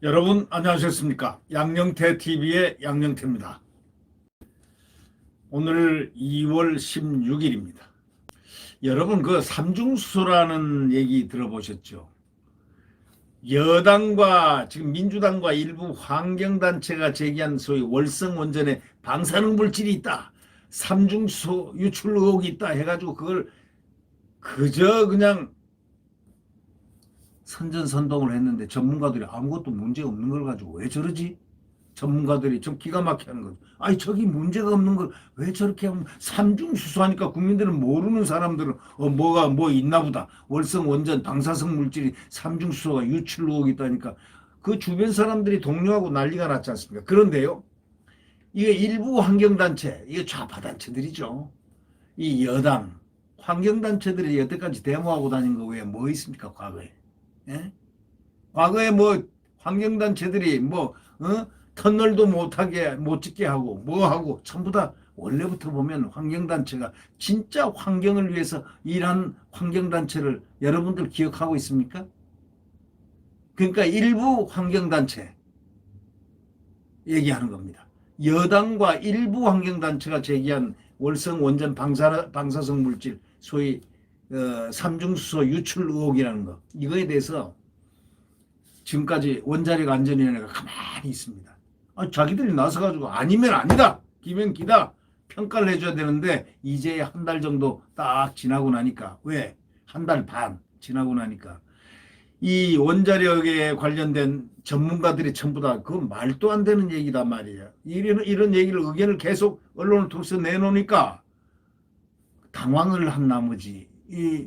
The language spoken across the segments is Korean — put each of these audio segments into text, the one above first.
여러분 안녕하셨습니까? 양영태 TV의 양영태입니다. 오늘 2월 16일입니다. 여러분 그 삼중수소라는 얘기 들어보셨죠? 여당과 지금 민주당과 일부 환경단체가 제기한 소위 월성원전에 방사능 물질이 있다, 삼중수소 유출 의혹이 있다 해가지고 그걸 그저 그냥 선전선동을 했는데 전문가들이 아무것도 문제 없는 걸 가지고 왜 저러지? 전문가들이 좀 기가 막히게 하는 거죠. 아니 저기 문제가 없는 걸 왜 저렇게 하면, 삼중수소하니까 국민들은, 모르는 사람들은 뭐가 뭐 있나 보다, 월성 원전 방사성 물질이 삼중수소가 유출 의혹이 있다니까 그 주변 사람들이 동요하고 난리가 났지 않습니까? 그런데요, 이게 일부 환경단체, 이게 좌파 단체들이죠. 이 여당 환경단체들이 여태까지 데모하고 다닌 거 외에 뭐 있습니까? 과거에 예? 과거에 뭐 환경단체들이 뭐 터널도 못하게 못 짓게 하고 뭐 하고 전부 다 원래부터 보면 환경단체가 진짜 환경을 위해서 일한 환경단체를 여러분들 기억하고 있습니까? 그러니까 일부 환경단체 얘기하는 겁니다. 여당과 일부 환경단체가 제기한 월성 원전 방사성 물질 소위 삼중수소 유출 의혹이라는 거, 이거에 대해서 지금까지 원자력 안전위원회가 가만히 있습니다. 자기들이 나서가지고 아니면 아니다, 기면 기다 평가를 해줘야 되는데 이제 한 달 정도 딱 지나고 나니까, 왜? 한 달 반 지나고 나니까 이 원자력에 관련된 전문가들이 전부 다 그 말도 안 되는 얘기단 말이에요. 이런 얘기를, 의견을 계속 언론을 통해서 내놓으니까 당황을 한 나머지 이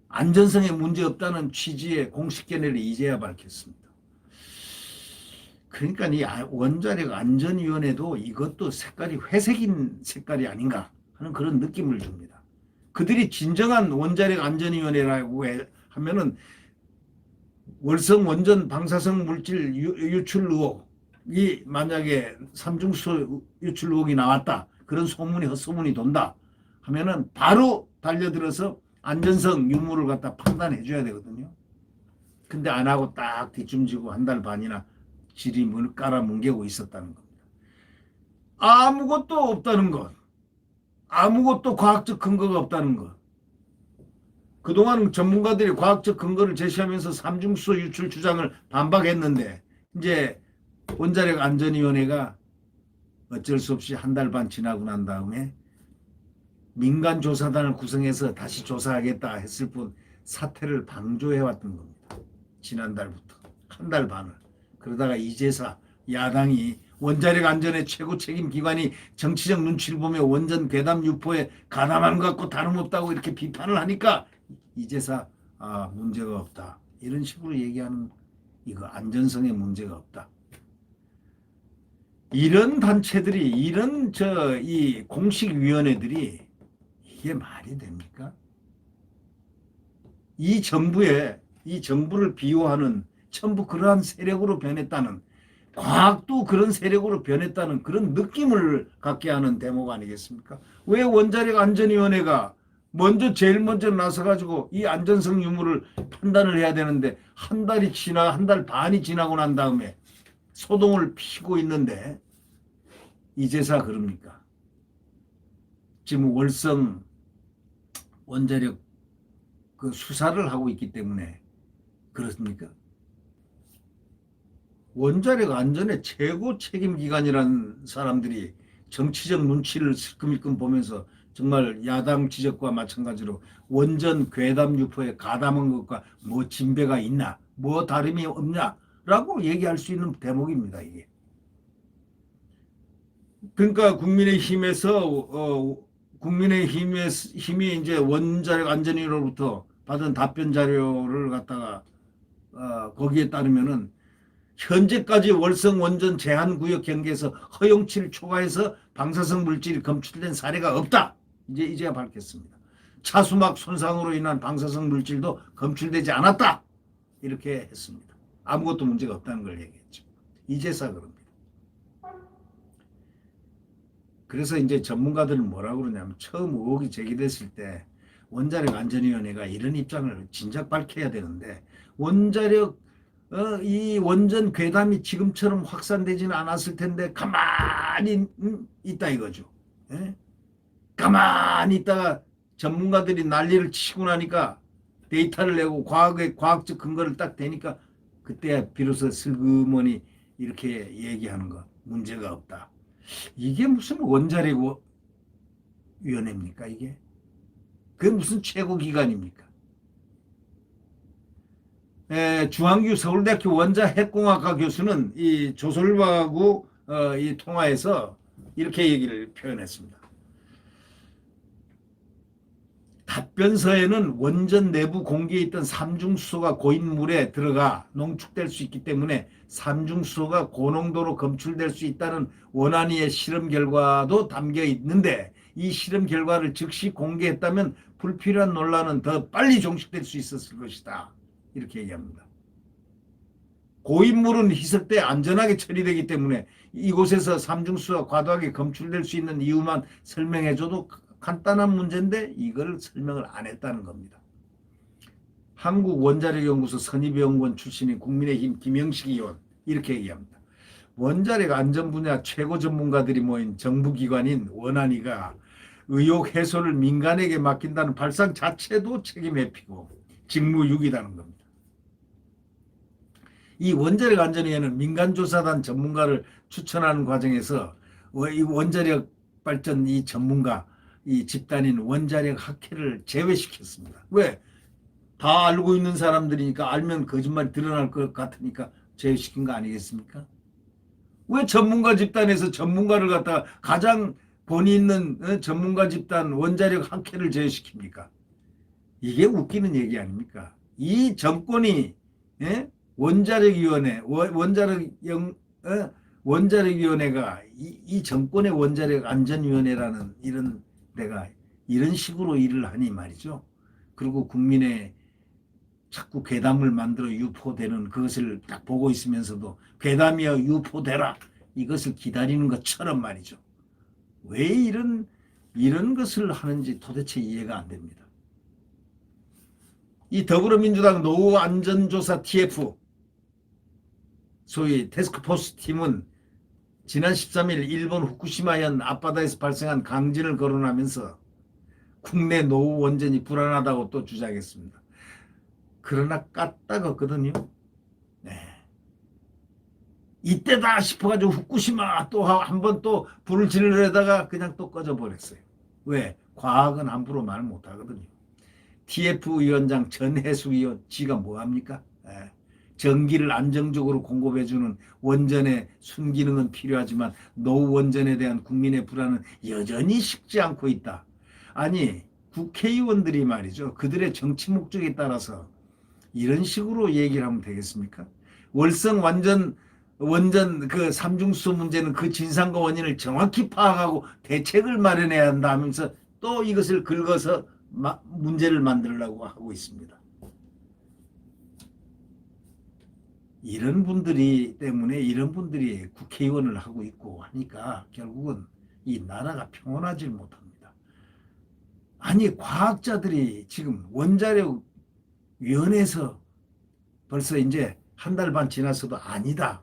안전성에 문제 없다는 취지의 공식 견해를 이제야 밝혔습니다. 그러니까 이 원자력 안전위원회도 이것도 색깔이 회색인 색깔이 아닌가 하는 그런 느낌을 줍니다. 그들이 진정한 원자력 안전위원회라고 하면은 월성 원전 방사성 물질 유출 의혹이 만약에 삼중수소 유출 의혹이 나왔다, 그런 소문이 헛소문이 돈다 하면은 바로 달려들어서 안전성 유무를 갖다 판단해 줘야 되거든요. 근데 안 하고 딱 뒷짐지고 한 달 반이나 지림을 깔아뭉개고 있었다는 겁니다. 아무것도 없다는 것, 아무것도 과학적 근거가 없다는 것. 그동안 전문가들이 과학적 근거를 제시하면서 삼중수소 유출 주장을 반박했는데 이제 원자력 안전위원회가 어쩔 수 없이 한 달 반 지나고 난 다음에 민간 조사단을 구성해서 다시 조사하겠다 했을 뿐 사태를 방조해왔던 겁니다. 지난달부터 한 달 반을. 그러다가 이제사 야당이 원자력 안전의 최고 책임 기관이 정치적 눈치를 보며 원전 괴담 유포에 가담한 것 같고 다름없다고 이렇게 비판을 하니까 이제사 문제가 없다, 이런 식으로 얘기하는, 이거 안전성에 문제가 없다. 이런 단체들이, 이런 이 공식위원회들이 이게 말이 됩니까? 이 정부를 비호하는 전부 그러한 세력으로 변했다는, 과학도 그런 세력으로 변했다는 그런 느낌을 갖게 하는 대목 아니겠습니까? 왜 원자력 안전위원회가 제일 먼저 나서가지고 이 안전성 유무를 판단을 해야 되는데 한 달 반이 지나고 난 다음에 소동을 피고 있는데 이제사 그럽니까? 지금 월성 원자력 그 수사를 하고 있기 때문에 그렇습니까? 원자력 안전의 최고 책임 기관이라는 사람들이 정치적 눈치를 슬끔슬끔 보면서 정말 야당 지적과 마찬가지로 원전 괴담 유포에 가담한 것과 뭐 진배가 있나, 뭐 다름이 없냐라고 얘기할 수 있는 대목입니다, 이게. 그러니까 국민의힘이 이제 원자력 안전위로부터 받은 답변 자료를 갖다가 거기에 따르면은 현재까지 월성 원전 제한구역 경계에서 허용치를 초과해서 방사성 물질이 검출된 사례가 없다, 이제야 밝혔습니다. 차수막 손상으로 인한 방사성 물질도 검출되지 않았다, 이렇게 했습니다. 아무것도 문제가 없다는 걸 얘기했죠. 이제서 그럽니다. 그래서 이제 전문가들은 뭐라고 그러냐면, 처음 의혹이 제기됐을 때 원자력 안전위원회가 이런 입장을 진작 밝혀야 되는데, 원자력 이 원전 괴담이 지금처럼 확산되지는 않았을 텐데 가만히 있다 이거죠. 예? 가만히 있다가 전문가들이 난리를 치고 나니까 데이터를 내고 과학적 근거를 딱 대니까 그때야 비로소 슬그머니 이렇게 얘기하는 거 문제가 없다. 이게 무슨 원자력 위원회입니까 이게? 그게 무슨 최고 기관입니까? 주한규 서울대학교 원자핵공학과 교수는 이 조솔바하고 이 통화에서 이렇게 얘기를 표현했습니다. 답변서에는 원전 내부 공기에 있던 삼중수소가 고인물에 들어가 농축될 수 있기 때문에 삼중수소가 고농도로 검출될 수 있다는 원안위의 실험 결과도 담겨 있는데 이 실험 결과를 즉시 공개했다면 불필요한 논란은 더 빨리 종식될 수 있었을 것이다. 이렇게 얘기합니다. 고인물은 희석돼 안전하게 처리되기 때문에 이곳에서 삼중수소가 과도하게 검출될 수 있는 이유만 설명해줘도 간단한 문제인데 이걸 설명을 안 했다는 겁니다. 한국원자력연구소 선임연구원 출신인 국민의힘 김영식 의원 이렇게 얘기합니다. 원자력 안전 분야 최고 전문가들이 모인 정부기관인 원안위가 의혹 해소를 민간에게 맡긴다는 발상 자체도 책임 회피고 직무유기라는 겁니다. 이 원자력 안전위원회는 민간조사단 전문가를 추천하는 과정에서 이 원자력 발전 이 전문가 이 집단인 원자력 학회를 제외시켰습니다. 왜? 다 알고 있는 사람들이니까 알면 거짓말이 드러날 것 같으니까 제외시킨 거 아니겠습니까? 왜 전문가 집단에서 전문가를 갖다가 가장 본의 있는 전문가 집단 원자력 학회를 제외시킵니까? 이게 웃기는 얘기 아닙니까? 이 정권이 원자력위원회, 원자력위원회가 이 정권의 원자력 안전위원회라는 이런 내가 이런 식으로 일을 하니 말이죠. 그리고 국민의 자꾸 괴담을 만들어 유포되는 그것을 딱 보고 있으면서도 괴담이여 유포되라 이것을 기다리는 것처럼 말이죠. 왜 이런 것을 하는지 도대체 이해가 안 됩니다. 이 더불어민주당 노후안전조사 TF 소위 태스크포스 팀은 지난 13일 일본 후쿠시마현 앞바다에서 발생한 강진을 거론하면서 국내 노후 원전이 불안하다고 또 주장했습니다. 그러나 까딱었거든요. 네. 이때다 싶어가지고 후쿠시마 또 한 번 또 불을 지르려다가 그냥 또 꺼져버렸어요. 왜? 과학은 함부로 말 못하거든요. TF 위원장 전해수 위원 지가 뭐합니까? 네. 전기를 안정적으로 공급해주는 원전의 순기능은 필요하지만 노후 원전에 대한 국민의 불안은 여전히 식지 않고 있다. 아니 국회의원들이 말이죠. 그들의 정치 목적에 따라서 이런 식으로 얘기를 하면 되겠습니까? 월성 원전 그 삼중수소 문제는 그 진상과 원인을 정확히 파악하고 대책을 마련해야 한다 하면서 또 이것을 긁어서 문제를 만들려고 하고 있습니다. 이런 분들이 때문에 이런 분들이 국회의원을 하고 있고 하니까 결국은 이 나라가 평온하지 못합니다. 아니 과학자들이 지금 원자력 위원회에서 벌써 이제 한 달 반 지났어도 아니다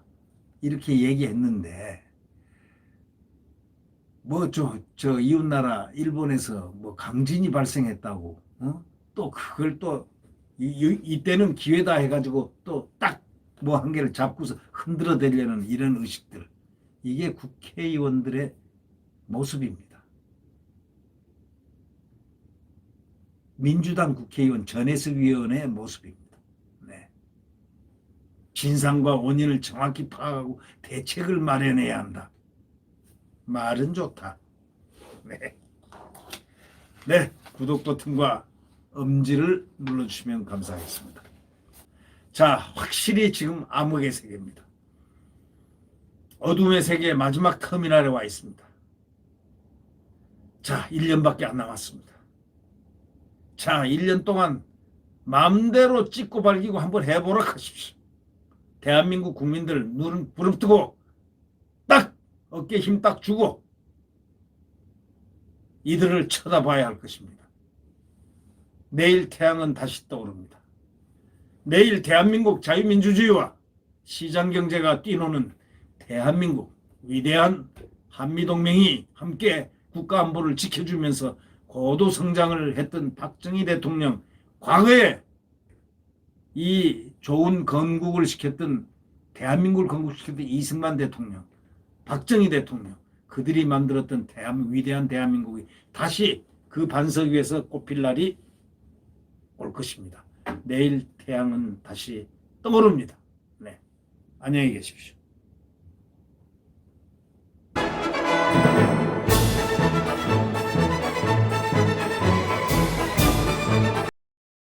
이렇게 얘기했는데 뭐 저 이웃나라 일본에서 뭐 강진이 발생했다고 또 그걸 또 이때는 기회다 해가지고 또 딱 뭐 한 개를 잡고서 흔들어 대려는 이런 의식들 이게 국회의원들의 모습입니다. 민주당 국회의원 전해석 위원의 모습입니다. 네. 진상과 원인을 정확히 파악하고 대책을 마련해야 한다. 말은 좋다. 네. 네, 구독 버튼과 엄지를 눌러주시면 감사하겠습니다. 자, 확실히 지금 암흑의 세계입니다. 어둠의 세계의 마지막 터미널에 와 있습니다. 자, 1년밖에 안 남았습니다. 자, 1년 동안 마음대로 찍고 발기고 한번 해보라 하십시오. 대한민국 국민들 눈 부릅뜨고 딱 어깨 힘 딱 주고 이들을 쳐다봐야 할 것입니다. 내일 태양은 다시 떠오릅니다. 내일 대한민국 자유민주주의와 시장 경제가 뛰노는 대한민국, 위대한 한미동맹이 함께 국가 안보를 지켜주면서 고도 성장을 했던 박정희 대통령, 과거에 이 좋은 건국을 시켰던, 대한민국을 건국시켰던 이승만 대통령, 박정희 대통령, 그들이 만들었던 위대한 대한민국이 다시 그 반석 위에서 꽃필 날이 올 것입니다. 내일 태양은 다시 떠오릅니다. 네, 안녕히 계십시오.